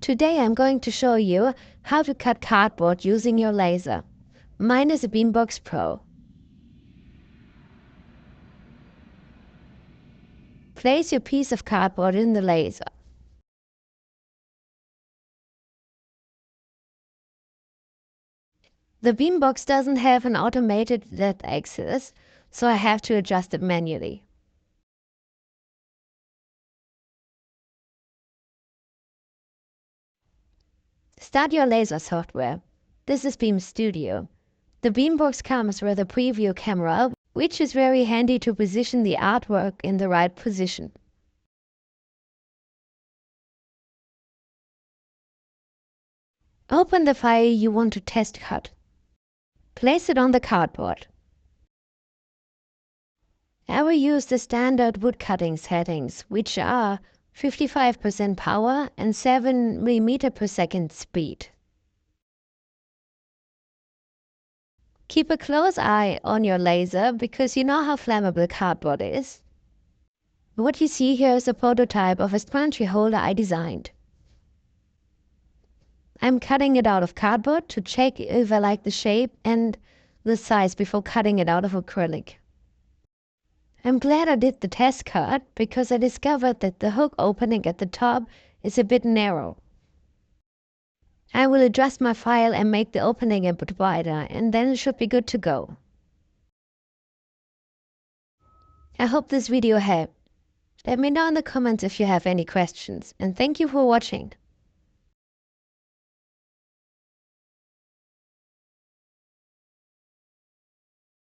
Today I'm going to show you how to cut cardboard using your laser. Mine is a Beambox Pro. Place your piece of cardboard in the laser. The Beambox doesn't have an automated Z-axis, so I have to adjust it manually. Start your laser software. This is Beam Studio. The Beambox comes with a preview camera, which is very handy to position the artwork in the right position. Open the file you want to test cut. Place it on the cardboard. I will use the standard wood cutting settings, which are 55% power and 7 mm per second speed. Keep a close eye on your laser because you know how flammable cardboard is. What you see here is a prototype of a scrunchie holder I designed. I'm cutting it out of cardboard to check if I like the shape and the size before cutting it out of acrylic. I'm glad I did the test cut because I discovered that the hook opening at the top is a bit narrow. I will adjust my file and make the opening a bit wider, and then it should be good to go. I hope this video helped. Let me know in the comments if you have any questions, and thank you for watching.